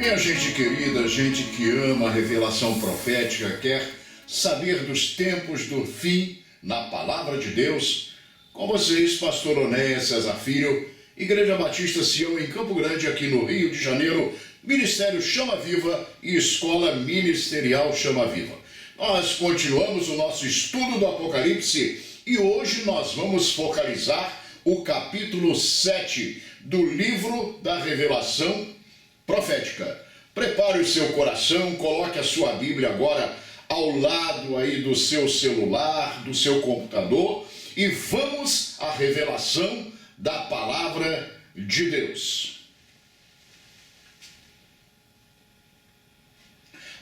Minha gente querida, gente que ama a revelação profética, quer saber dos tempos do fim na Palavra de Deus, com vocês, pastor Onéas César Filho, Igreja Batista Sião em Campo Grande, aqui no Rio de Janeiro, Ministério Chama Viva e Escola Ministerial Chama Viva. Nós continuamos o nosso estudo do Apocalipse e hoje nós vamos focalizar o capítulo 7 do livro da Revelação Profética. Prepare o seu coração, coloque a sua Bíblia agora ao lado aí do seu celular, do seu computador e vamos à revelação da Palavra de Deus.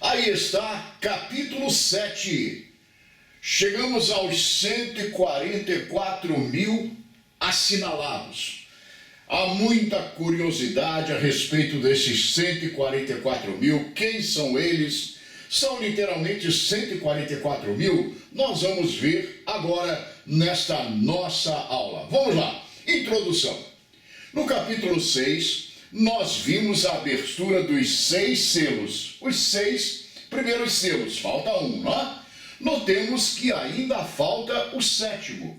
Aí está, capítulo 7. Chegamos aos 144 mil assinalados. Há muita curiosidade a respeito desses 144 mil. Quem são eles? São literalmente 144 mil. Nós vamos ver agora nesta nossa aula. Vamos lá. Introdução. No capítulo 6, nós vimos a abertura dos 6 selos. Os 6 primeiros selos. Falta um, não é? Notemos que ainda falta o 7º.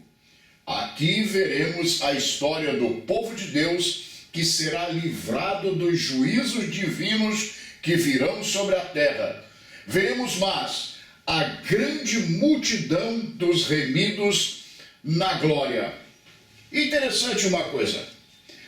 Aqui veremos a história do povo de Deus que será livrado dos juízos divinos que virão sobre a terra. Veremos mais a grande multidão dos remidos na glória. Interessante uma coisa,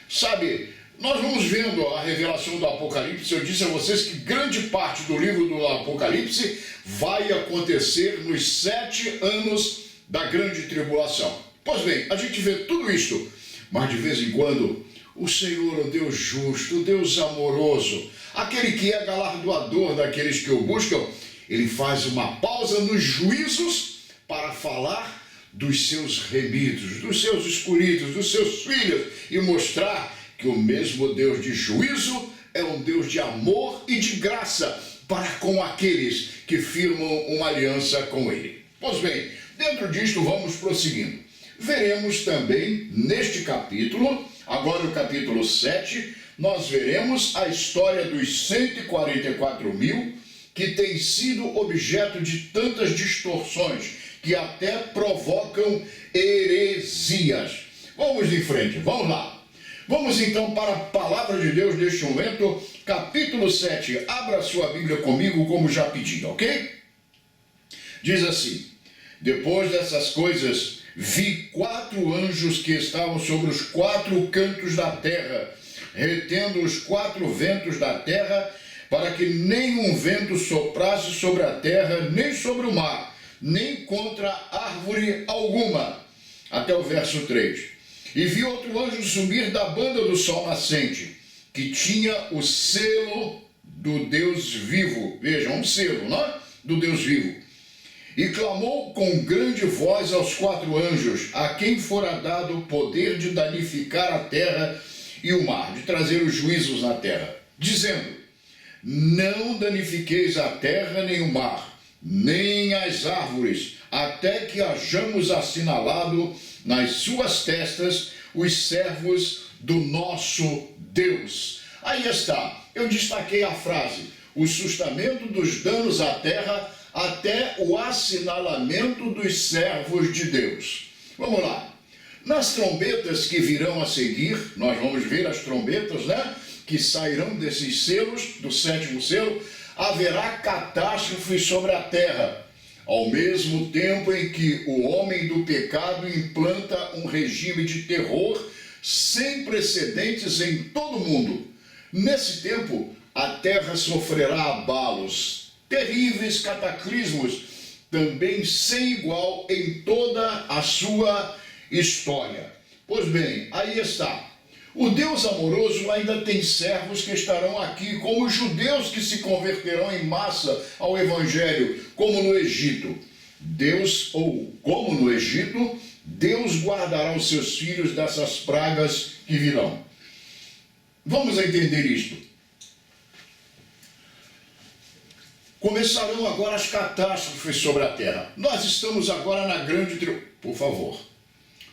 sabe, nós vamos vendo a revelação do Apocalipse. Eu disse a vocês que grande parte do livro do Apocalipse vai acontecer nos 7 anos da grande tribulação. Pois bem, a gente vê tudo isto, mas de vez em quando o Senhor, o Deus justo, o Deus amoroso, aquele que é galardoador daqueles que o buscam, ele faz uma pausa nos juízos para falar dos seus remidos, dos seus escolhidos, dos seus filhos e mostrar que o mesmo Deus de juízo é um Deus de amor e de graça para com aqueles que firmam uma aliança com ele. Pois bem, dentro disto vamos prosseguindo. Veremos também neste capítulo, agora o capítulo 7, nós veremos a história dos 144 mil que tem sido objeto de tantas distorções que até provocam heresias. Vamos em frente, vamos lá. Vamos então para a palavra de Deus neste momento, capítulo 7. Abra sua Bíblia comigo como já pedi, ok? Diz assim: depois dessas coisas, vi 4 anjos que estavam sobre os 4 cantos da terra, retendo os 4 ventos da terra, para que nenhum vento soprasse sobre a terra, nem sobre o mar, nem contra árvore alguma. Até o verso 3. E vi outro anjo subir da banda do sol nascente, que tinha o selo do Deus vivo. Vejam, um selo, não é? Do Deus vivo. E clamou com grande voz aos 4 anjos, a quem fora dado o poder de danificar a terra e o mar, de trazer os juízos na terra, dizendo: não danifiqueis a terra nem o mar, nem as árvores, até que hajamos assinalado nas suas testas os servos do nosso Deus. Aí está, eu destaquei a frase: o sustamento dos danos à terra até o assinalamento dos servos de Deus. Vamos lá. Nas trombetas que virão a seguir, nós vamos ver as trombetas, né, que sairão desses selos, do 7º selo, haverá catástrofe sobre a terra, ao mesmo tempo em que o homem do pecado implanta um regime de terror sem precedentes em todo o mundo. Nesse tempo, a terra sofrerá abalos, terríveis cataclismos, também sem igual em toda a sua história. Pois bem, aí está. O Deus amoroso ainda tem servos que estarão aqui, como os judeus que se converterão em massa ao Evangelho, como no Egito. Como no Egito, Deus guardará os seus filhos dessas pragas que virão. Vamos entender isto. Começarão agora as catástrofes sobre a terra. Nós estamos agora na grande tribulação. Por favor,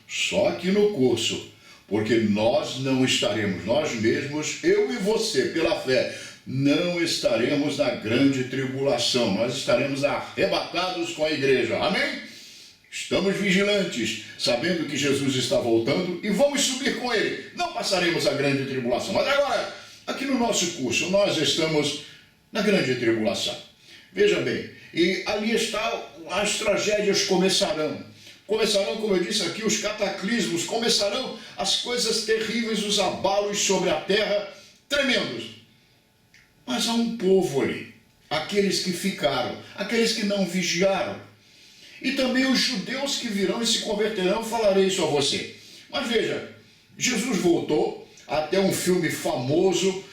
só aqui no curso, porque nós não estaremos, nós mesmos, eu e você, pela fé, não estaremos na grande tribulação, nós estaremos arrebatados com a igreja, amém? Estamos vigilantes, sabendo que Jesus está voltando e vamos subir com ele, não passaremos a grande tribulação. Mas agora, aqui no nosso curso, nós estamos na grande tribulação, veja bem, e ali está, as tragédias começarão, como eu disse aqui, os cataclismos, começarão as coisas terríveis, os abalos sobre a terra, tremendos. Mas há um povo ali, aqueles que ficaram, aqueles que não vigiaram. E também os judeus que virão e se converterão, falarei isso a você. Mas veja, Jesus voltou, até um filme famoso,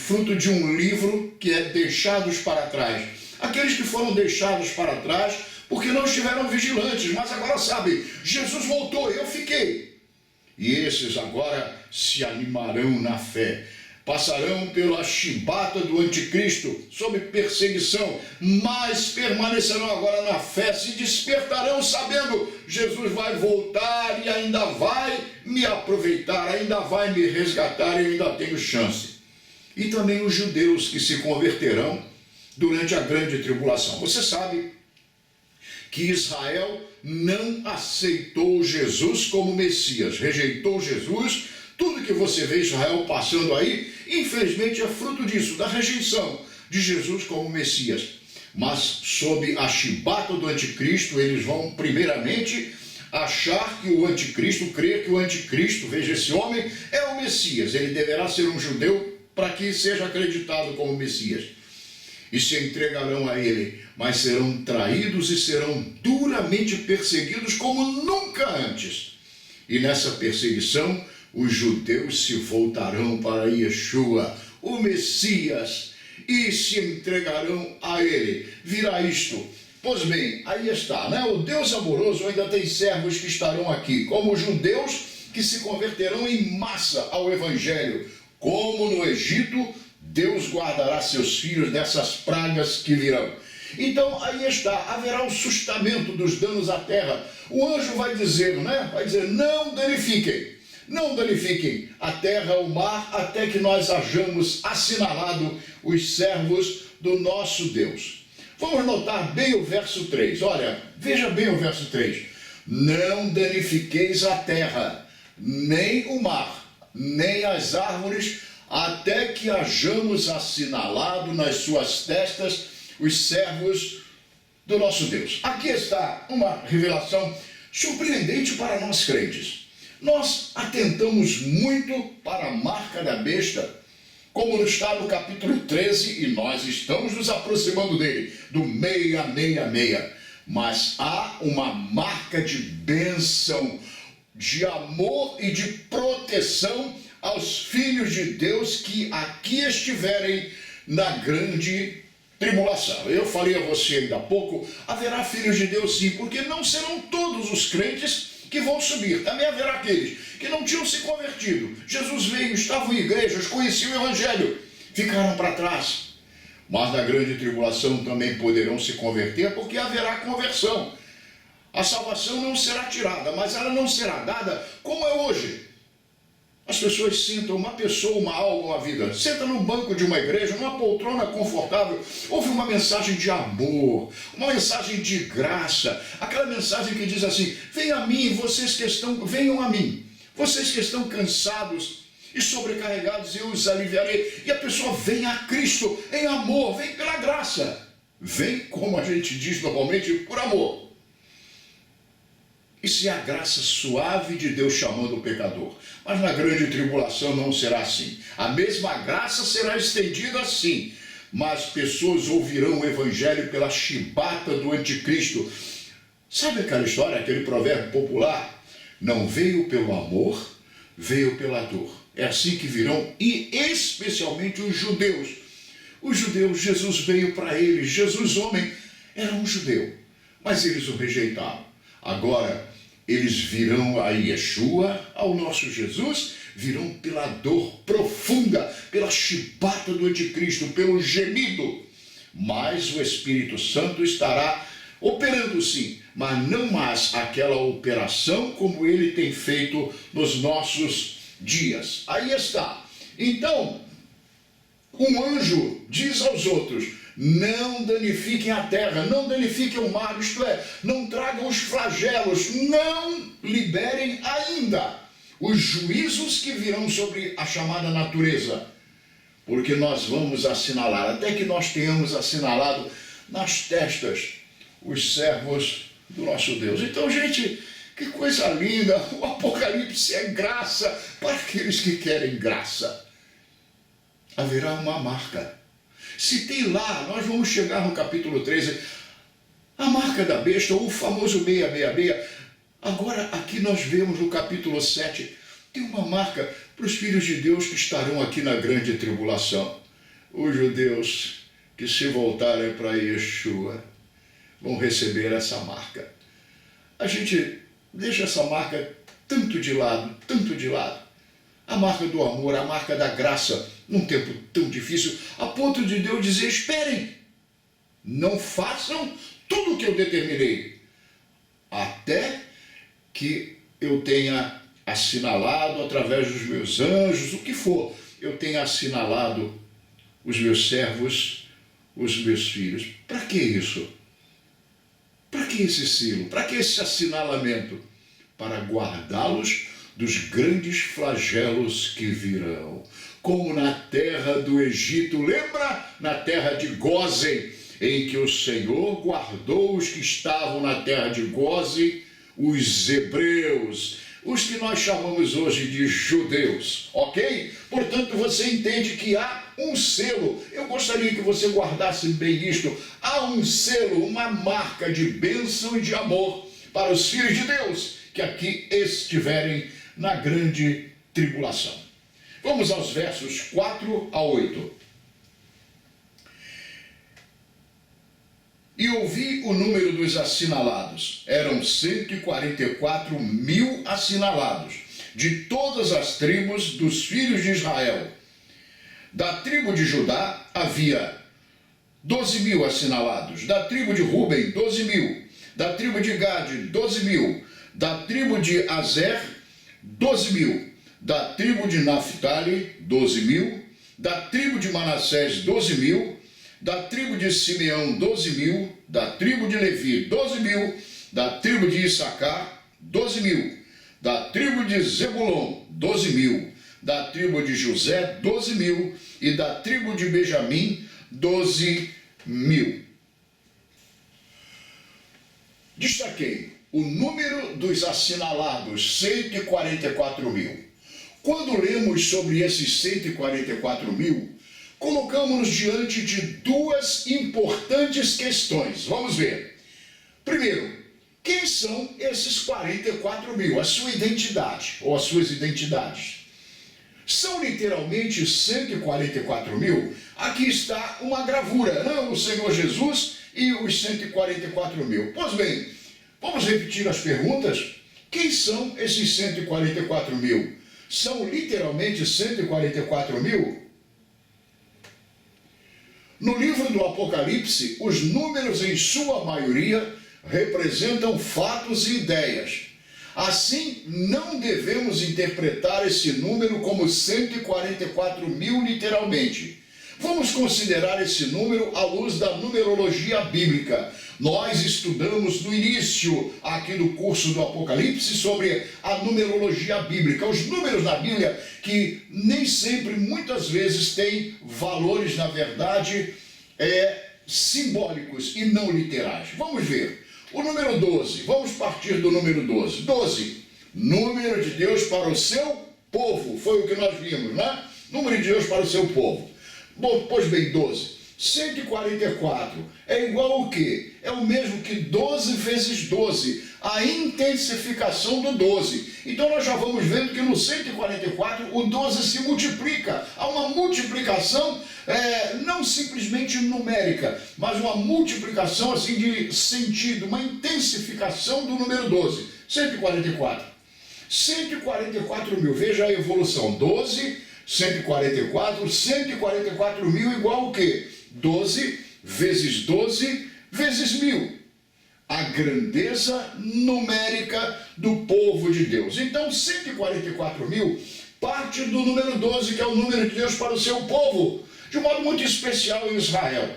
fruto de um livro que é Deixados para Trás. Aqueles que foram deixados para trás porque não estiveram vigilantes, mas agora sabe, Jesus voltou, eu fiquei. E esses agora se animarão na fé, passarão pela chibata do anticristo, sob perseguição, mas permanecerão agora na fé, se despertarão sabendo, Jesus vai voltar e ainda vai me aproveitar, ainda vai me resgatar e eu ainda tenho chance. E também os judeus que se converterão durante a grande tribulação. Você sabe que Israel não aceitou Jesus como Messias, rejeitou Jesus. Tudo que você vê Israel passando aí, infelizmente é fruto disso, da rejeição de Jesus como Messias. Mas sob a chibata do anticristo, eles vão primeiramente achar que o anticristo, crer que o anticristo, veja, esse homem é o Messias, ele deverá ser um judeu para que seja acreditado como Messias. E se entregarão a ele, mas serão traídos e serão duramente perseguidos como nunca antes. E nessa perseguição, os judeus se voltarão para Yeshua, o Messias, e se entregarão a ele. Virá isto. Pois bem, aí está, né? O Deus amoroso ainda tem servos que estarão aqui, como os judeus que se converterão em massa ao Evangelho. Como no Egito, Deus guardará seus filhos dessas pragas que virão. Então, aí está, haverá o sustamento dos danos à terra. O anjo vai dizer, né? Vai dizer, não danifiquem a terra, o mar, até que nós hajamos assinalado os servos do nosso Deus. Vamos notar bem o verso 3. Olha, veja bem o verso 3. Não danifiqueis a terra, nem o mar, nem as árvores, até que hajamos assinalado nas suas testas os servos do nosso Deus. Aqui está uma revelação surpreendente para nós crentes. Nós atentamos muito para a marca da besta, como está no capítulo 13, e nós estamos nos aproximando dele, do 666. Mas há uma marca de bênção, de amor e de proteção aos filhos de Deus que aqui estiverem na grande tribulação. Eu falei a você ainda há pouco, haverá filhos de Deus sim, porque não serão todos os crentes que vão subir. Também haverá aqueles que não tinham se convertido. Jesus veio, estavam em igrejas, conheciam o Evangelho, ficaram para trás. Mas na grande tribulação também poderão se converter, porque haverá conversão. A salvação não será tirada, mas ela não será dada como é hoje. As pessoas sentam, uma pessoa, uma alma, uma vida, senta num banco de uma igreja, numa poltrona confortável, ouve uma mensagem de amor, uma mensagem de graça, aquela mensagem que diz assim, venham a mim, venham a mim, vocês que estão cansados e sobrecarregados, eu os aliviarei. E a pessoa vem a Cristo em amor, vem pela graça, vem, como a gente diz normalmente, por amor. Isso é a graça suave de Deus chamando o pecador. Mas na grande tribulação não será assim. A mesma graça será estendida assim. Mas pessoas ouvirão o Evangelho pela chibata do anticristo. Sabe aquela história, aquele provérbio popular? Não veio pelo amor, veio pela dor. É assim que virão, e especialmente os judeus. Os judeus, Jesus veio para eles. Jesus, homem, era um judeu. Mas eles o rejeitaram. Agora, eles virão a Yeshua, ao nosso Jesus, virão pela dor profunda, pela chibata do anticristo, pelo gemido. Mas o Espírito Santo estará operando sim, mas não mais aquela operação como ele tem feito nos nossos dias. Aí está. Então, Um anjo diz aos outros: não danifiquem a terra, não danifiquem o mar, isto é, não tragam os flagelos, não liberem ainda os juízos que virão sobre a chamada natureza, porque nós vamos assinalar, até que nós tenhamos assinalado nas testas os servos do nosso Deus. Então, gente, que coisa linda, o Apocalipse é graça para aqueles que querem graça. Haverá uma marca. Se tem lá, nós vamos chegar no capítulo 13, a marca da besta, ou o famoso 666. Agora, aqui nós vemos no capítulo 7, tem uma marca para os filhos de Deus que estarão aqui na grande tribulação. Os judeus que se voltarem para Yeshua vão receber essa marca. A gente deixa essa marca tanto de lado, tanto de lado. A marca do amor, a marca da graça, num tempo tão difícil, a ponto de Deus dizer: esperem, não façam tudo o que eu determinei, até que eu tenha assinalado através dos meus anjos, o que for, eu tenha assinalado os meus servos, os meus filhos. Para que isso? Para que esse selo? Para que esse assinalamento? Para guardá-los dos grandes flagelos que virão. Como na terra do Egito, lembra? Na terra de Gósen, em que o Senhor guardou os que estavam na terra de Gósen, os hebreus, os que nós chamamos hoje de judeus, ok? Portanto, você entende que há um selo. Eu gostaria que você guardasse bem isto. Há um selo, uma marca de bênção e de amor para os filhos de Deus que aqui estiverem na grande tribulação. Vamos aos versos 4 a 8. E ouvi o número dos assinalados. Eram 144 mil assinalados, de todas as tribos dos filhos de Israel. Da tribo de Judá havia 12 mil assinalados. Da tribo de Ruben, 12 mil. Da tribo de Gade, 12 mil. Da tribo de Azer, 12 mil. Da tribo de Naphtali, 12 mil. Da tribo de Manassés, 12 mil. Da tribo de Simeão, 12 mil. Da tribo de Levi, 12 mil. Da tribo de Issacar, 12 mil. Da tribo de Zebulon, 12 mil. Da tribo de José, 12 mil. E da tribo de Benjamim, 12 mil. Destaquei o número dos assinalados, 144 mil. Quando lemos sobre esses 144 mil, colocamos-nos diante de duas importantes questões. Vamos ver. Primeiro, quem são esses 44 mil? A sua identidade, ou as suas identidades. São literalmente 144 mil? Aqui está uma gravura, não? O Senhor Jesus e os 144 mil. Pois bem, vamos repetir as perguntas? Quem são esses 144 mil? São literalmente 144 mil? No livro do Apocalipse, os números em sua maioria representam fatos e ideias. Assim, não devemos interpretar esse número como 144 mil literalmente. Vamos considerar esse número à luz da numerologia bíblica. Nós estudamos no início aqui do curso do Apocalipse sobre a numerologia bíblica. Os números na Bíblia que nem sempre, muitas vezes, têm valores, na verdade, simbólicos e não literais. Vamos ver. O número 12, vamos partir do número 12. 12, número de Deus para o seu povo. Foi o que nós vimos, né? Número de Deus para o seu povo. Bom, pois bem, 12. 144 é igual ao quê? É o mesmo que 12 vezes 12, a intensificação do 12. Então nós já vamos vendo que no 144 o 12 se multiplica. Há uma multiplicação não simplesmente numérica, mas uma multiplicação assim de sentido, uma intensificação do número 12. 144. 144 mil, veja a evolução. 12, 144, 144 mil igual ao quê? 12 vezes 12 vezes 1000. A grandeza numérica do povo de Deus. Então, 144 mil parte do número 12, que é o número de Deus para o seu povo. de um modo muito especial em Israel,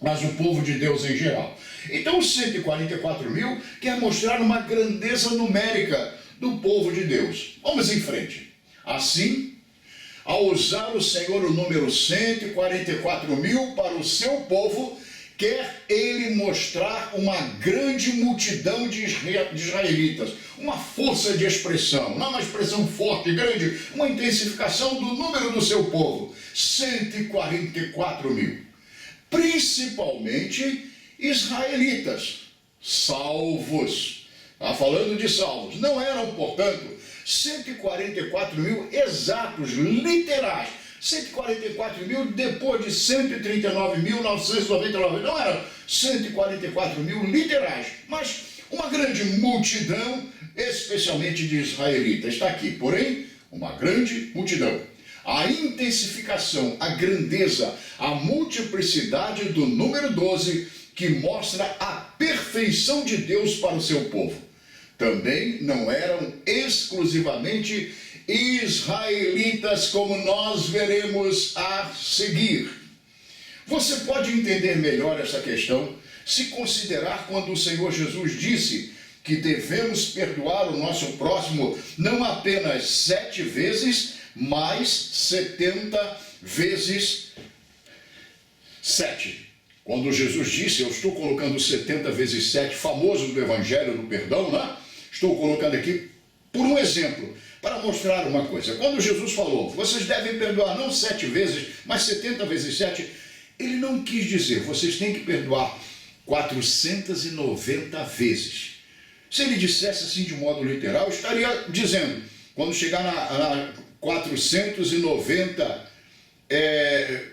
mas o povo de Deus em geral. Então os 144 mil quer mostrar uma grandeza numérica do povo de Deus. Vamos em frente. Assim, ao usar o Senhor o número 144 mil para o seu povo, quer ele mostrar uma grande multidão de israelitas, uma força de expressão, não uma expressão forte, grande, uma intensificação do número do seu povo, 144 mil, principalmente israelitas, salvos. Está falando de salvos. Não eram, portanto, 144 mil exatos, literais. 144 mil depois de 139.999. Não eram 144 mil literais, mas uma grande multidão, especialmente de israelitas. Está aqui, porém, uma grande multidão. A intensificação, a grandeza, a multiplicidade do número 12, que mostra a perfeição de Deus para o seu povo. Também não eram exclusivamente israelitas, como nós veremos a seguir. Você pode entender melhor essa questão se considerar quando o Senhor Jesus disse que devemos perdoar o nosso próximo não apenas 7 vezes, mas 70 vezes 7. Quando Jesus disse, eu estou colocando 70 vezes 7, famoso do Evangelho do Perdão, né? Estou colocando aqui por um exemplo, para mostrar uma coisa. Quando Jesus falou, vocês devem perdoar não 7 vezes, mas 70 vezes 7, ele não quis dizer, vocês têm que perdoar 490 vezes. Se ele dissesse assim de modo literal, estaria dizendo, quando chegar na 490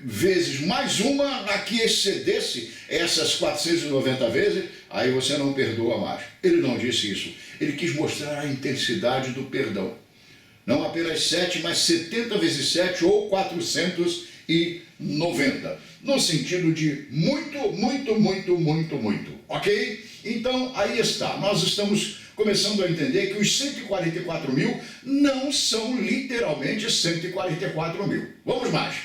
vezes mais uma, a que excedesse essas 490 vezes, aí você não perdoa mais. Ele não disse isso. Ele quis mostrar a intensidade do perdão. Não apenas 7, mas 70 vezes 7 ou 490. No sentido de muito, muito, muito, muito, muito. Ok? Então, aí está. Nós estamos começando a entender que os 144 mil não são literalmente 144 mil. Vamos mais.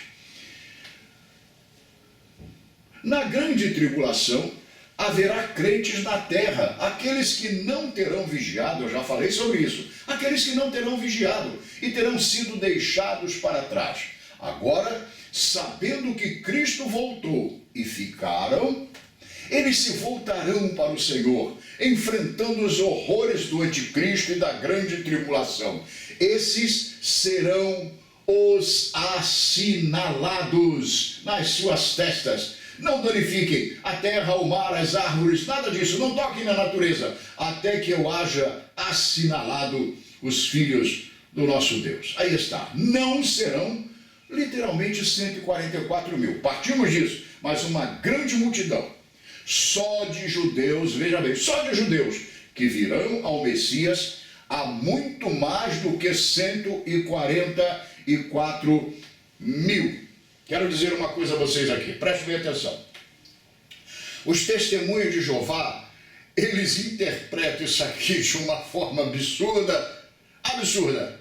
Na grande tribulação, haverá crentes na terra, aqueles que não terão vigiado, eu já falei sobre isso, aqueles que não terão vigiado e terão sido deixados para trás. Agora, sabendo que Cristo voltou e ficaram, eles se voltarão para o Senhor, enfrentando os horrores do anticristo e da grande tribulação. Esses serão os assinalados nas suas testas. Não danifiquem a terra, o mar, as árvores, nada disso. Não toquem na natureza, até que eu haja assinalado os filhos do nosso Deus. Aí está. Não serão literalmente 144 mil. Partimos disso, mas uma grande multidão. Só de judeus, veja bem, só de judeus que virão ao Messias há muito mais do que 144 mil. Quero dizer uma coisa a vocês aqui, prestem bem atenção. Os testemunhos de Jeová, eles interpretam isso aqui de uma forma absurda, absurda.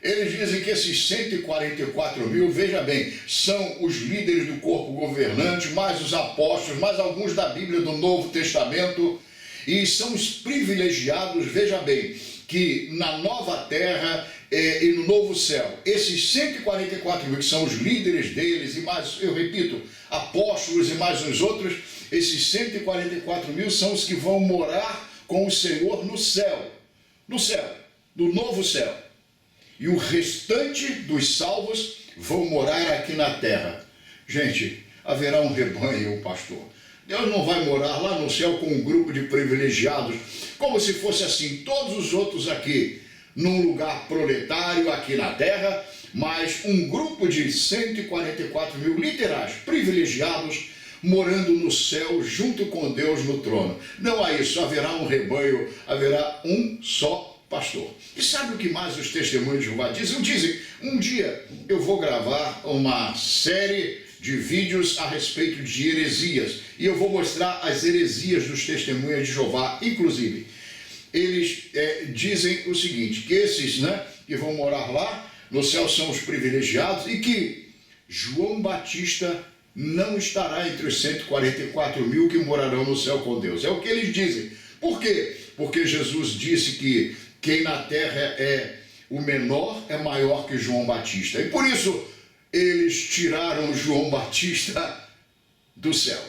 Eles dizem que esses 144 mil, veja bem, são os líderes do corpo governante, mais os apóstolos, mais alguns da Bíblia do Novo Testamento, e são os privilegiados, veja bem, que na nova terra e no novo céu, esses 144 mil que são os líderes deles, e mais, eu repito, apóstolos e mais uns outros, esses 144 mil são os que vão morar com o Senhor no céu, no novo céu. E o restante dos salvos vão morar aqui na terra. Gente, haverá um rebanho, pastor. Deus não vai morar lá no céu com um grupo de privilegiados, como se fosse assim, todos os outros aqui, num lugar proletário aqui na terra, mas um grupo de 144 mil literais, privilegiados, morando no céu junto com Deus no trono. Não há isso, haverá um rebanho, haverá um só pastor. E sabe o que mais os testemunhos de Jeová dizem? Dizem, um dia eu vou gravar uma série de vídeos a respeito de heresias, e eu vou mostrar as heresias dos testemunhos de Jeová, inclusive. Eles dizem o seguinte, que esses que vão morar lá no céu são os privilegiados e que João Batista não estará entre os 144 mil que morarão no céu com Deus. É o que eles dizem. Por quê? Porque Jesus disse que quem na terra é o menor é maior que João Batista. E por isso eles tiraram João Batista do céu.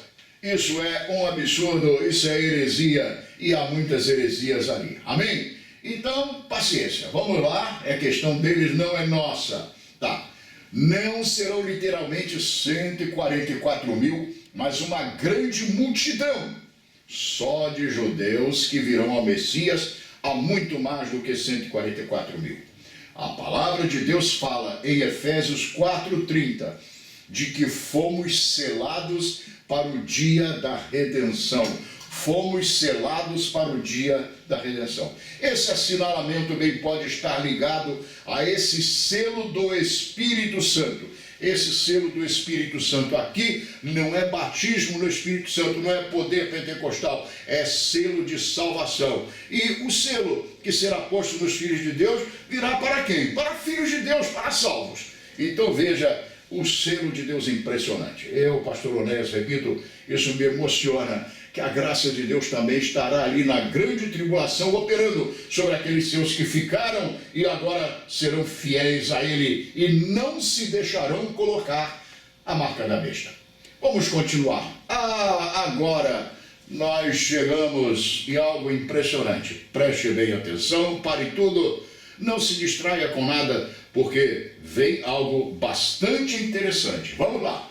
Isso é um absurdo, isso é heresia, e há muitas heresias ali. Amém? Então, paciência. Vamos lá, é questão deles, não é nossa. Tá. Não serão literalmente 144 mil, mas uma grande multidão só de judeus que virão ao Messias, há muito mais do que 144 mil. A palavra de Deus fala em Efésios 4:30 de que fomos selados para o dia da redenção. Fomos selados para o dia da redenção. Esse assinalamento bem pode estar ligado a esse selo do Espírito Santo. Esse selo do Espírito Santo aqui não é batismo no Espírito Santo, não é poder pentecostal, é selo de salvação. E o selo que será posto nos filhos de Deus virá para quem? Para filhos de Deus, para salvos. Então veja o selo de Deus impressionante. Eu, pastor Onés, repito, isso me emociona, que a graça de Deus também estará ali na grande tribulação, operando sobre aqueles seus que ficaram e agora serão fiéis a Ele e não se deixarão colocar a marca da besta. Vamos continuar. Agora nós chegamos em algo impressionante. Preste bem atenção, pare tudo, não se distraia com nada, porque vem algo bastante interessante. Vamos lá.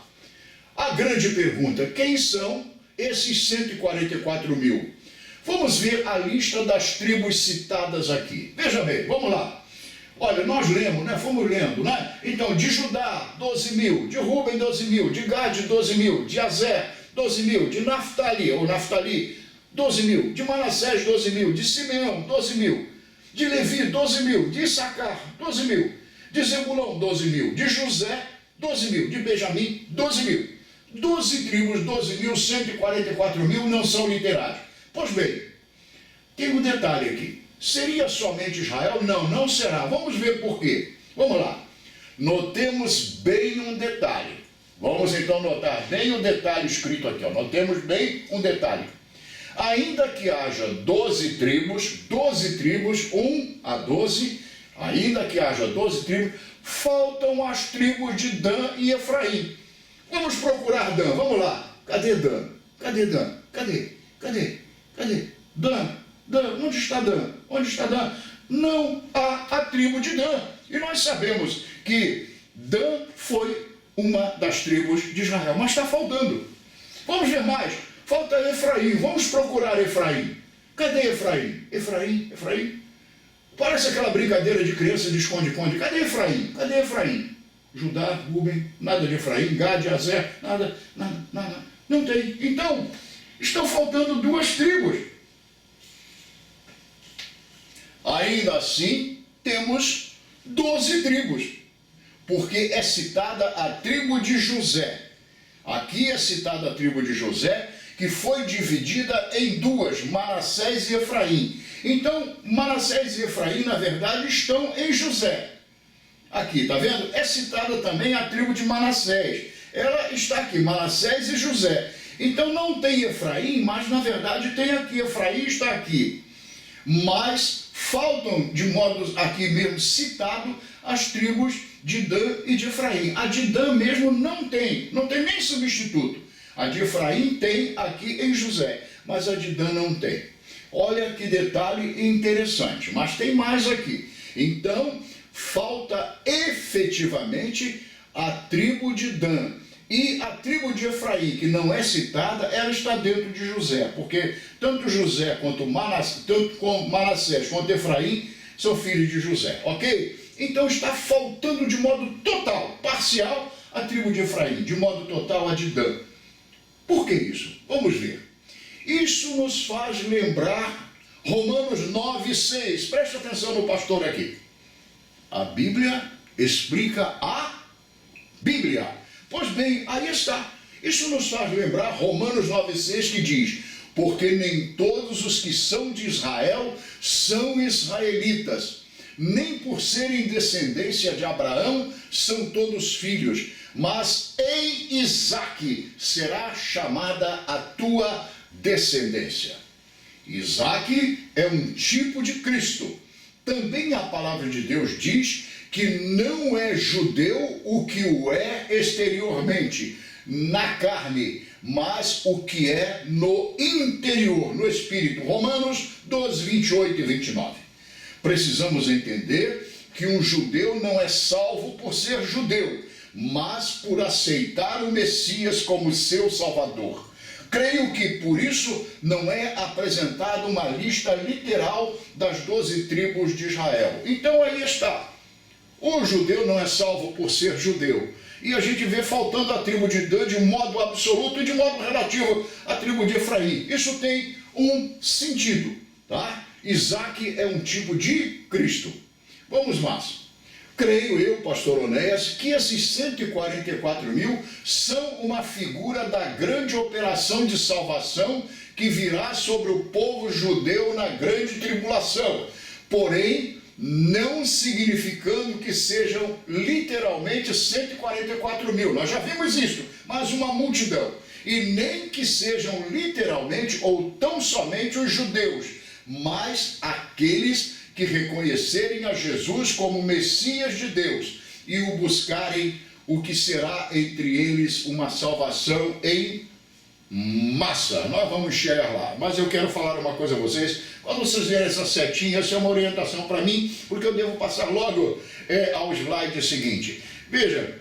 A grande pergunta: quem são esses 144 mil? Vamos ver a lista das tribos citadas aqui. Veja bem, vamos lá. Olha, nós lemos, né? Fomos lendo, né? Então, de Judá, 12 mil. De Rúben, 12 mil. De Gade, 12 mil. De Azer, 12 mil. De Naftali, 12 mil. De Manassés, 12 mil. De Simeão, 12 mil. De Levi, 12 mil. De Issacar, 12 mil. De Zebulão, 12 mil. De José, 12 mil. De Benjamim, 12 mil. 12 tribos, 12.144 mil não são literários. Pois bem, tem um detalhe aqui. Seria somente Israel? Não, não será. Vamos ver por quê. Vamos lá. Notemos bem um detalhe. Vamos então notar bem o detalhe escrito aqui. Notemos bem um detalhe. Ainda que haja 12 tribos, 1 a 12, ainda que haja 12 tribos, faltam as tribos de Dan e Efraim. Vamos procurar Dan, vamos lá. Cadê Dan? Cadê Dan? Cadê? Dan, onde está Dan? Onde está Dan? Não há a tribo de Dan. E nós sabemos que Dan foi uma das tribos de Israel, mas está faltando. Vamos ver mais. Falta Efraim, vamos procurar Efraim. Cadê Efraim? Efraim? Parece aquela brincadeira de criança de esconde-esconde. Cadê Efraim? Judá, Rúben, nada de Efraim, Gade, Azer, nada. Não tem. Então, estão faltando 2 tribos. Ainda assim, temos 12 tribos, porque é citada a tribo de José. Aqui é citada a tribo de José, que foi dividida em 2, Manassés e Efraim. Então, Manassés e Efraim, na verdade, estão em José. Aqui, está vendo? É citada também a tribo de Manassés. Ela está aqui, Manassés e José. Então não tem Efraim, mas na verdade tem aqui. Efraim está aqui. Mas faltam, de modo aqui mesmo citado, as tribos de Dan e de Efraim. A de Dan mesmo não tem nem substituto. A de Efraim tem aqui em José, mas a de Dan não tem. Olha que detalhe interessante, mas tem mais aqui. Então, falta efetivamente a tribo de Dan. E a tribo de Efraim, que não é citada, ela está dentro de José, porque tanto José quanto Manassés quanto Efraim são filhos de José, ok? Então está faltando de modo total, parcial, a tribo de Efraim, de modo total a de Dan. Por que isso? Vamos ver. Isso nos faz lembrar Romanos 9:6. Preste atenção no pastor aqui. A Bíblia explica a Bíblia. Pois bem, aí está. Isso nos faz lembrar Romanos 9:6, que diz: porque nem todos os que são de Israel são israelitas, nem por serem descendência de Abraão são todos filhos, mas em Isaque será chamada a tua descendência. Isaque é um tipo de Cristo. Também a palavra de Deus diz que não é judeu o que o é exteriormente, na carne, mas o que é no interior, no espírito. Romanos 12, 28 e 29. Precisamos entender que um judeu não é salvo por ser judeu, mas por aceitar o Messias como seu Salvador. Creio que por isso não é apresentada uma lista literal das 12 tribos de Israel. Então aí está. O judeu não é salvo por ser judeu. E a gente vê faltando a tribo de Dan de modo absoluto e de modo relativo a tribo de Efraim. Isso tem um sentido, tá? Isaque é um tipo de Cristo. Vamos mais. Creio eu, pastor Onéas, que esses 144 mil são uma figura da grande operação de salvação que virá sobre o povo judeu na grande tribulação. Porém, não significando que sejam literalmente 144 mil. Nós já vimos isso, mas uma multidão. E nem que sejam literalmente ou tão somente os judeus, mas aqueles que reconhecerem a Jesus como Messias de Deus e o buscarem, o que será entre eles uma salvação em massa. Nós vamos chegar lá, mas eu quero falar uma coisa a vocês. Quando vocês verem essa setinha, essa é uma orientação para mim, porque eu devo passar logo ao slide seguinte. Veja,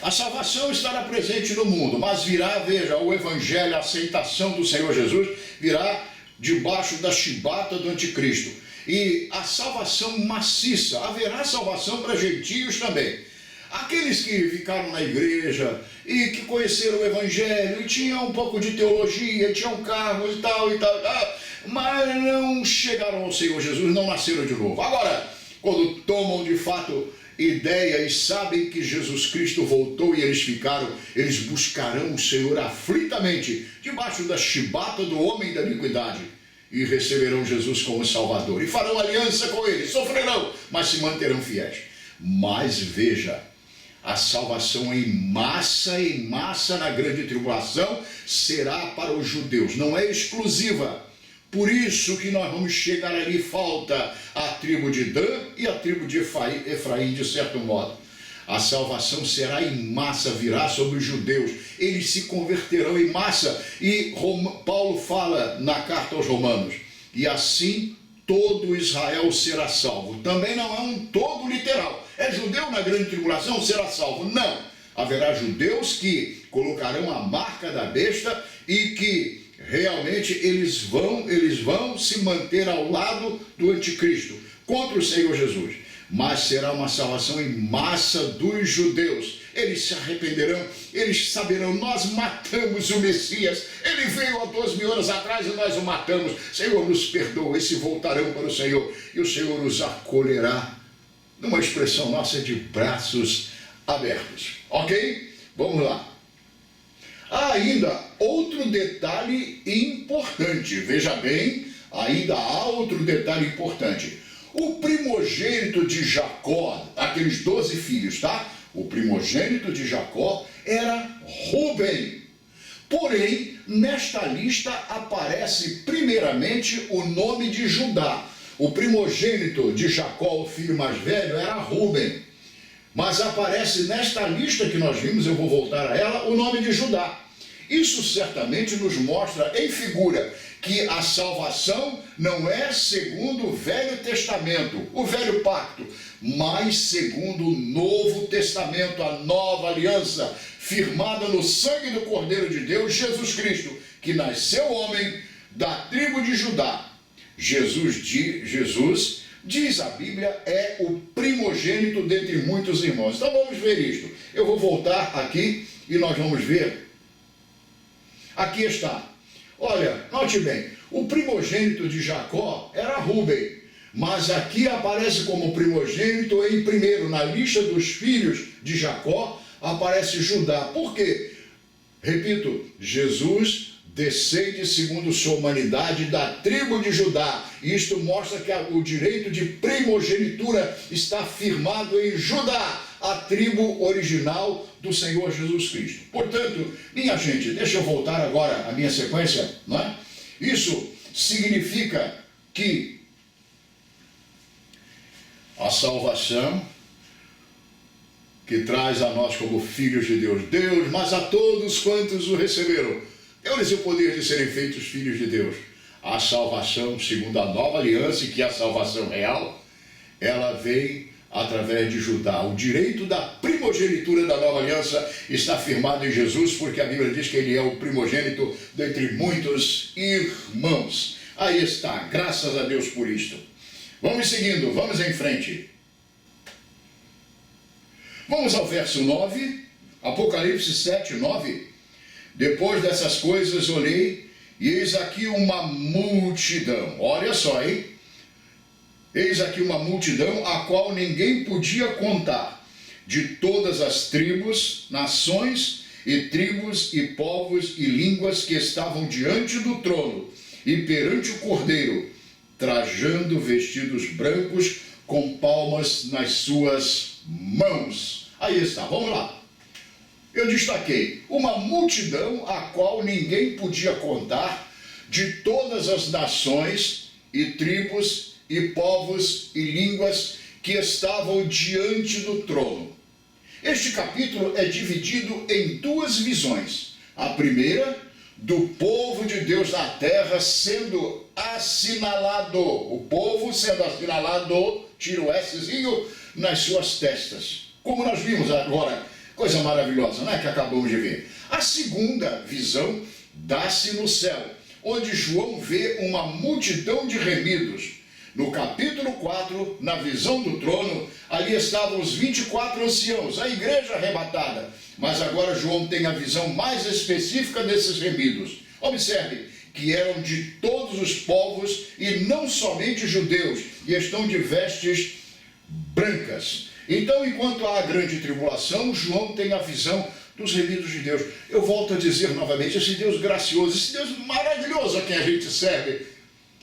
a salvação estará presente no mundo, mas virá, veja, o evangelho, a aceitação do Senhor Jesus, virá debaixo da chibata do anticristo. E a salvação maciça, haverá salvação para gentios também. Aqueles que ficaram na igreja e que conheceram o evangelho e tinham um pouco de teologia, tinham cargos e tal, mas não chegaram ao Senhor Jesus, não nasceram de novo. Agora, quando tomam de fato ideia e sabem que Jesus Cristo voltou e eles buscarão o Senhor aflitamente, debaixo da chibata do homem da iniquidade, e receberão Jesus como Salvador, e farão aliança com ele, sofrerão, mas se manterão fiéis. Mas veja, a salvação em massa na grande tribulação será para os judeus, não é exclusiva. Por isso que nós vamos chegar ali, falta a tribo de Dan e a tribo de Efraim, de certo modo. A salvação será em massa, virá sobre os judeus. Eles se converterão em massa. E Paulo fala na carta aos Romanos, e assim todo Israel será salvo. Também não é um todo literal. É judeu na grande tribulação será salvo. Não. Haverá judeus que colocarão a marca da besta e que realmente eles vão se manter ao lado do anticristo, contra o Senhor Jesus. Mas será uma salvação em massa dos judeus. Eles se arrependerão, eles saberão, nós matamos o Messias, ele veio há 2000 anos atrás e nós o matamos. Senhor, nos perdoa, e se voltarão para o Senhor, e o Senhor os acolherá, numa expressão nossa, de braços abertos. Ok? Vamos lá. Há ainda outro detalhe importante, veja bem, ainda há outro detalhe importante. O primogênito de Jacó, aqueles 12 filhos, tá? O primogênito de Jacó era Rúben. Porém, nesta lista aparece primeiramente o nome de Judá. O primogênito de Jacó, o filho mais velho, era Rúben. Mas aparece nesta lista que nós vimos, eu vou voltar a ela, o nome de Judá. Isso certamente nos mostra em figura que a salvação não é segundo o Velho Testamento, o Velho Pacto, mas segundo o Novo Testamento, a nova aliança, firmada no sangue do Cordeiro de Deus, Jesus Cristo, que nasceu homem da tribo de Judá. Jesus, diz a Bíblia, é o primogênito dentre muitos irmãos. Então vamos ver isto. Eu vou voltar aqui e nós vamos ver. Aqui está. Olha, note bem, o primogênito de Jacó era Rúben, mas aqui aparece como primogênito em primeiro, na lista dos filhos de Jacó, aparece Judá. Por quê? Repito, Jesus descende segundo sua humanidade da tribo de Judá. Isto mostra que o direito de primogenitura está firmado em Judá, a tribo original do Senhor Jesus Cristo. Portanto, minha gente, deixa eu voltar agora à minha sequência, não é? Isso significa que a salvação que traz a nós como filhos de Deus, mas a todos quantos o receberam, deu-lhes o poder de serem feitos filhos de Deus. A salvação, segundo a nova aliança, que é a salvação real, ela vem através de Judá. O direito da primogenitura da nova aliança está firmado em Jesus, porque a Bíblia diz que ele é o primogênito dentre muitos irmãos. Aí está, graças a Deus por isto. Vamos seguindo, vamos em frente. Vamos ao verso 9, Apocalipse 7, 9. Depois dessas coisas olhei, e eis aqui uma multidão. Olha só, hein? Eis aqui uma multidão a qual ninguém podia contar, de todas as tribos, nações e tribos e povos e línguas que estavam diante do trono e perante o Cordeiro, trajando vestidos brancos com palmas nas suas mãos. Aí está, vamos lá. Eu destaquei uma multidão a qual ninguém podia contar, de todas as nações e tribos e povos e línguas que estavam diante do trono. Este capítulo é dividido em duas visões. A primeira, do povo de Deus na terra sendo assinalado. O povo sendo assinalado, tira o Szinho nas suas testas. Como nós vimos agora, coisa maravilhosa, né, que acabamos de ver. A segunda visão dá-se no céu, onde João vê uma multidão de remidos. No capítulo 4, na visão do trono, ali estavam os 24 anciãos, a igreja arrebatada. Mas agora João tem a visão mais específica desses remidos. Observe que eram de todos os povos e não somente judeus, e estão de vestes brancas. Então, enquanto há a grande tribulação, João tem a visão dos remidos de Deus. Eu volto a dizer novamente, esse Deus gracioso, esse Deus maravilhoso a quem a gente serve,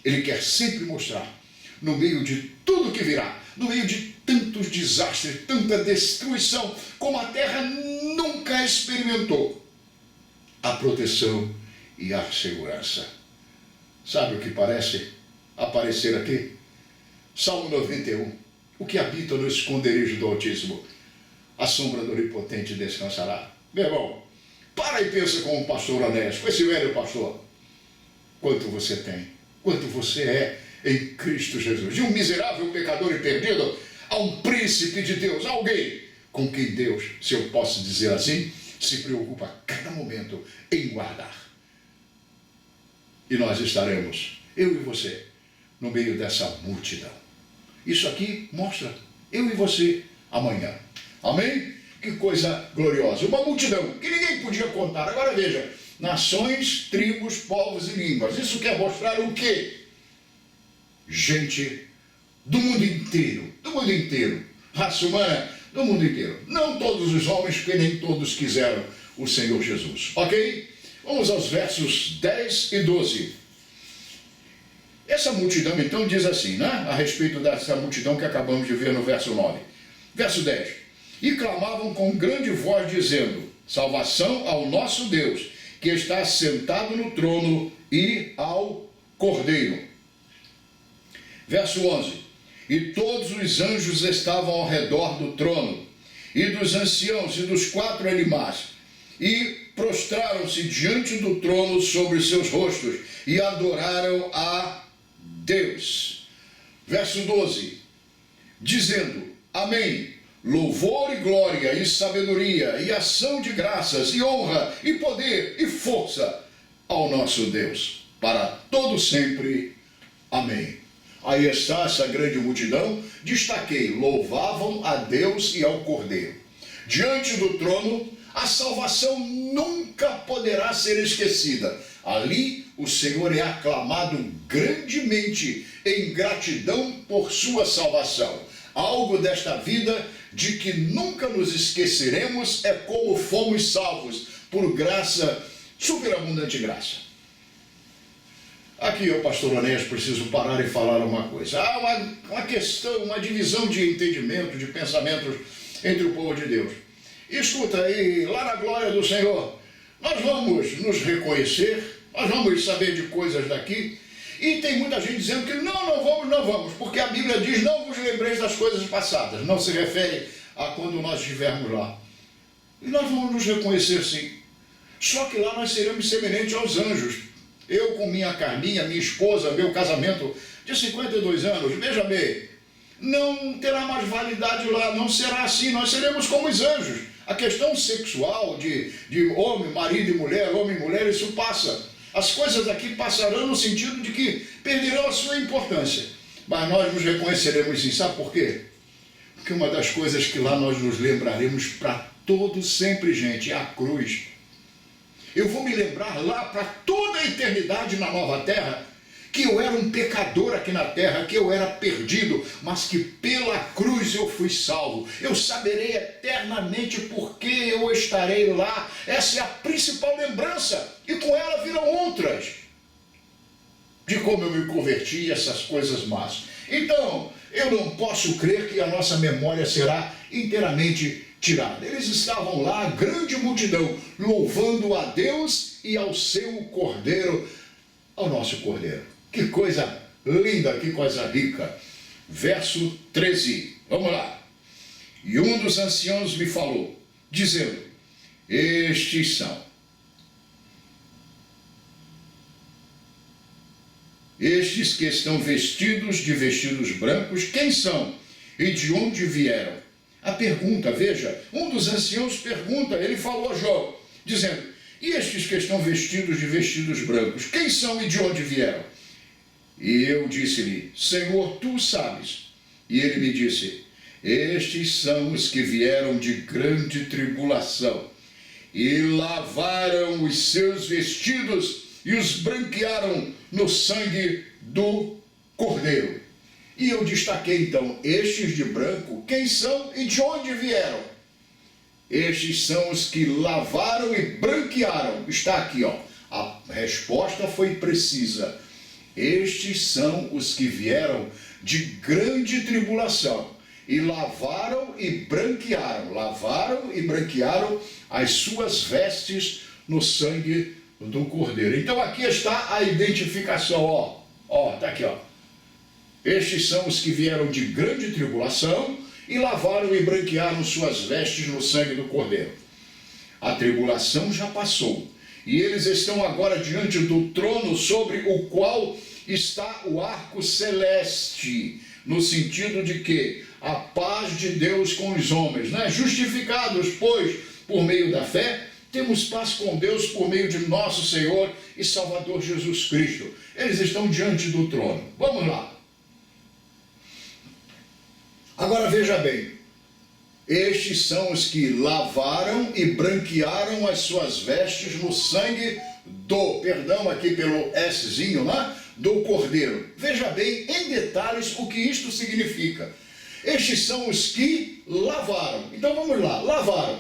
ele quer sempre mostrar, no meio de tudo que virá, no meio de tantos desastres, tanta destruição, como a terra nunca experimentou, a proteção e a segurança. Sabe o que parece aparecer aqui? Salmo 91. O que habita no esconderijo do Altíssimo, a sombra do Onipotente descansará. Meu irmão, para e pensa com o pastor Anésio, com esse velho pastor. Quanto você tem, quanto você é em Cristo Jesus. De um miserável pecador e perdido a um príncipe de Deus, alguém com quem Deus, se eu posso dizer assim, se preocupa a cada momento em guardar. E nós estaremos, eu e você, no meio dessa multidão. Isso aqui mostra eu e você amanhã. Amém? Que coisa gloriosa. Uma multidão que ninguém podia contar. Agora veja, nações, tribos, povos e línguas. Isso quer mostrar o quê? Gente do mundo inteiro, raça humana do mundo inteiro. Não todos os homens, porque nem todos quiseram o Senhor Jesus. Ok? Vamos aos versos 10 e 12. Essa multidão, então, diz assim, né? A respeito dessa multidão que acabamos de ver no verso 9. Verso 10. E clamavam com grande voz, dizendo, salvação ao nosso Deus, que está sentado no trono e ao Cordeiro. Verso 11. E todos os anjos estavam ao redor do trono, e dos anciãos e dos 4 animais, e prostraram-se diante do trono sobre os seus rostos, e adoraram a Deus. Verso 12. Dizendo, amém, louvor e glória e sabedoria e ação de graças e honra e poder e força ao nosso Deus, para todo sempre. Amém. Aí está essa grande multidão, destaquei, louvavam a Deus e ao Cordeiro. Diante do trono, a salvação nunca poderá ser esquecida. Ali o Senhor é aclamado grandemente em gratidão por sua salvação. Algo desta vida de que nunca nos esqueceremos é como fomos salvos, por graça, superabundante graça. Aqui eu, pastor Anésio, preciso parar e falar uma coisa. Há uma questão, uma divisão de entendimento, de pensamentos entre o povo de Deus. Escuta aí, lá na glória do Senhor, nós vamos nos reconhecer, nós vamos saber de coisas daqui, e tem muita gente dizendo que não vamos, porque a Bíblia diz, não vos lembreis das coisas passadas, não se refere a quando nós estivermos lá. E nós vamos nos reconhecer sim, só que lá nós seremos semelhantes aos anjos. Eu com minha Carminha, minha esposa, meu casamento de 52 anos, veja bem, não terá mais validade lá, não será assim, nós seremos como os anjos. A questão sexual de homem, marido e mulher, homem e mulher, isso passa. As coisas aqui passarão no sentido de que perderão a sua importância. Mas nós nos reconheceremos sim, sabe por quê? Porque uma das coisas que lá nós nos lembraremos para todo sempre, gente, é a cruz. Eu vou me lembrar lá para toda a eternidade na nova terra, que eu era um pecador aqui na terra, que eu era perdido, mas que pela cruz eu fui salvo. Eu saberei eternamente porque eu estarei lá. Essa é a principal lembrança, e com ela virão outras, de como eu me converti e essas coisas más. Então, eu não posso crer que a nossa memória será inteiramente tirada. Eles estavam lá, a grande multidão, louvando a Deus e ao seu Cordeiro, ao nosso Cordeiro. Que coisa linda, que coisa rica. Verso 13, vamos lá. E um dos anciãos me falou, dizendo, estes são. Estes que estão vestidos de vestidos brancos, quem são e de onde vieram? A pergunta, veja, um dos anciãos pergunta, ele falou a Jó, dizendo, e estes que estão vestidos de vestidos brancos, quem são e de onde vieram? E eu disse-lhe, Senhor, tu sabes. E ele me disse, estes são os que vieram de grande tribulação, e lavaram os seus vestidos e os branquearam no sangue do Cordeiro. E eu destaquei então, estes de branco, quem são e de onde vieram? Estes são os que lavaram e branquearam. Está aqui, ó. A resposta foi precisa. Estes são os que vieram de grande tribulação e lavaram e branquearam. Lavaram e branquearam as suas vestes no sangue do Cordeiro. Então aqui está a identificação, ó. Ó, tá aqui, ó. Estes são os que vieram de grande tribulação e lavaram e branquearam suas vestes no sangue do Cordeiro. A tribulação já passou, e eles estão agora diante do trono sobre o qual está o arco celeste, no sentido de que a paz de Deus com os homens, né? Justificados, pois, por meio da fé, temos paz com Deus por meio de nosso Senhor e Salvador Jesus Cristo. Eles estão diante do trono. Vamos lá. Agora veja bem, estes são os que lavaram e branquearam as suas vestes no sangue do, perdão aqui pelo Szinho, né? Do Cordeiro. Veja bem, em detalhes, o que isto significa. Estes são os que lavaram. Então vamos lá, lavaram.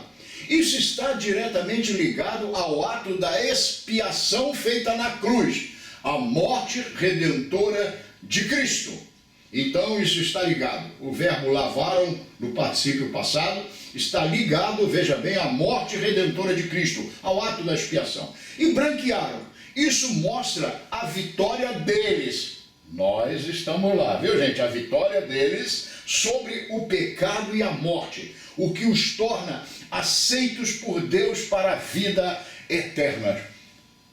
Isso está diretamente ligado ao ato da expiação feita na cruz, a morte redentora de Cristo. Então isso está ligado. O verbo lavaram, no particípio passado, está ligado, veja bem, à morte redentora de Cristo, ao ato da expiação. E branquearam. Isso mostra a vitória deles. Nós estamos lá, viu gente? A vitória deles sobre o pecado e a morte, o que os torna aceitos por Deus para a vida eterna.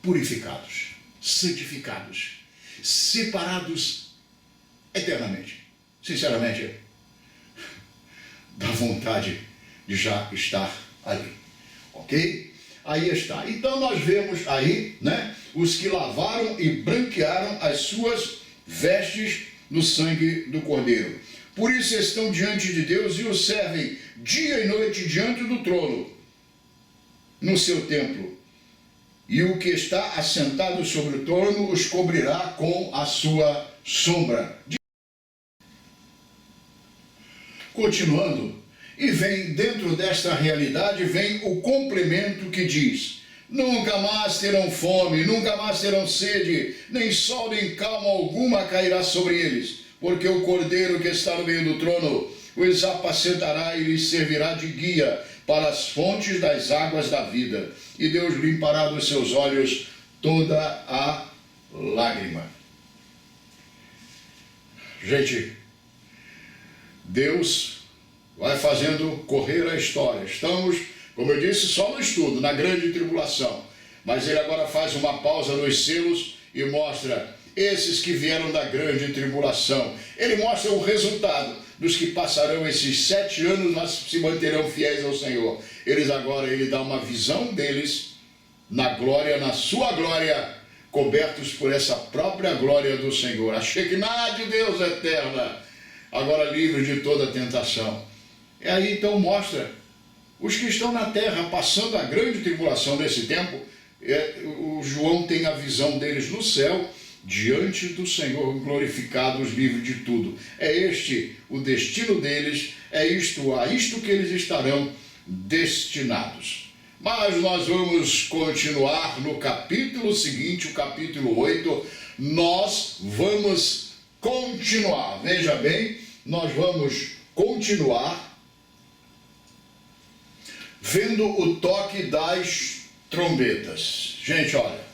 Purificados, santificados, separados eternamente. Sinceramente, dá vontade de já estar ali, ok? Aí está. Então nós vemos aí, né, os que lavaram e branquearam as suas vestes no sangue do Cordeiro. Por isso estão diante de Deus e o servem dia e noite diante do trono, no seu templo. E o que está assentado sobre o trono os cobrirá com a sua sombra. Continuando, e vem dentro desta realidade, vem o complemento que diz: nunca mais terão fome, nunca mais terão sede, nem sol nem calma alguma cairá sobre eles, porque o Cordeiro que está no meio do trono os apacentará e lhes servirá de guia para as fontes das águas da vida, e Deus limpará dos seus olhos toda a lágrima. Gente, Deus vai fazendo correr a história. Estamos, como eu disse, só no estudo, na grande tribulação. Mas ele agora faz uma pausa nos selos e mostra esses que vieram da grande tribulação. Ele mostra o resultado dos que passarão esses 7 anos, mas se manterão fiéis ao Senhor. Ele dá uma visão deles na glória, na sua glória, cobertos por essa própria glória do Senhor. A Shekinah de Deus eterna, agora livre de toda tentação. E aí então mostra os que estão na terra, passando a grande tribulação desse tempo. O João tem a visão deles no céu, diante do Senhor, glorificados, livres de tudo. É este o destino deles, é isto, a isto que eles estarão destinados. Mas nós vamos continuar no capítulo seguinte, o capítulo 8, nós vamos continuar, veja bem, nós vamos continuar vendo o toque das trombetas. Gente, olha,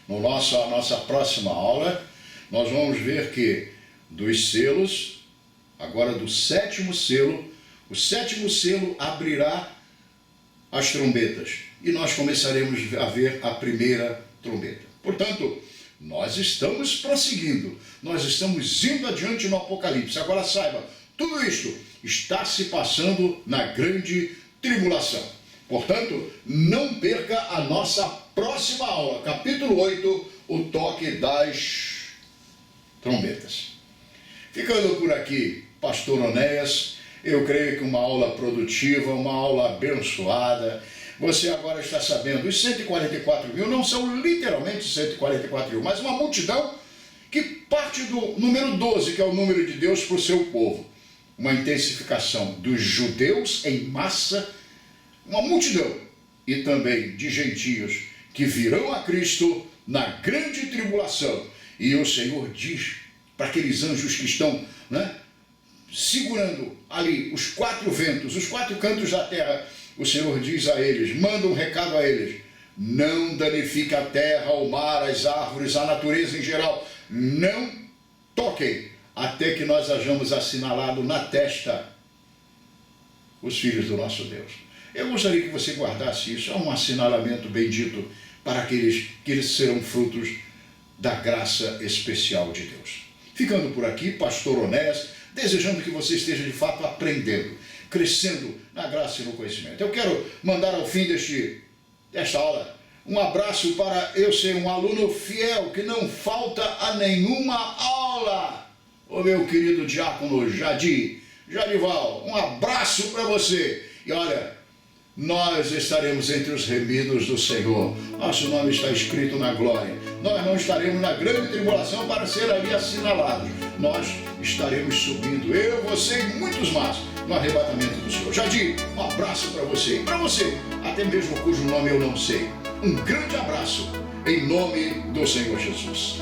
a nossa próxima aula, nós vamos ver que dos selos, agora do 7º selo, o 7º selo abrirá as trombetas e nós começaremos a ver a primeira trombeta. Portanto, nós estamos prosseguindo, nós estamos indo adiante no Apocalipse. Agora saiba, tudo isto está se passando na grande tribulação. Portanto, não perca a nossa próxima aula, capítulo 8, o toque das trombetas. Ficando por aqui, Pastor Onéas, eu creio que uma aula produtiva, uma aula abençoada. Você agora está sabendo, os 144 mil não são literalmente 144 mil, mas uma multidão que parte do número 12, que é o número de Deus para o seu povo. Uma intensificação dos judeus em massa, uma multidão, e também de gentios que virão a Cristo na grande tribulação. E o Senhor diz para aqueles anjos que estão, segurando ali os 4 ventos, os 4 cantos da terra, o Senhor diz a eles, manda um recado a eles: não danifique a terra, o mar, as árvores, a natureza em geral, não toquem, até que nós hajamos assinalado na testa os filhos do nosso Deus. Eu gostaria que você guardasse isso, é um assinalamento bendito para aqueles que eles serão frutos da graça especial de Deus. Ficando por aqui, Pastor Onéas, desejando que você esteja de fato aprendendo, crescendo na graça e no conhecimento. Eu quero mandar ao fim desta aula um abraço para eu ser um aluno fiel, que não falta a nenhuma aula. O meu querido diácono Jadival, um abraço para você. E olha, nós estaremos entre os remidos do Senhor. Nosso nome está escrito na glória. Nós não estaremos na grande tribulação para ser ali assinalados. Nós estaremos subindo, eu, você e muitos mais, no arrebatamento do Senhor. Jadir, um abraço para você. E para você, até mesmo cujo nome eu não sei. Um grande abraço, em nome do Senhor Jesus.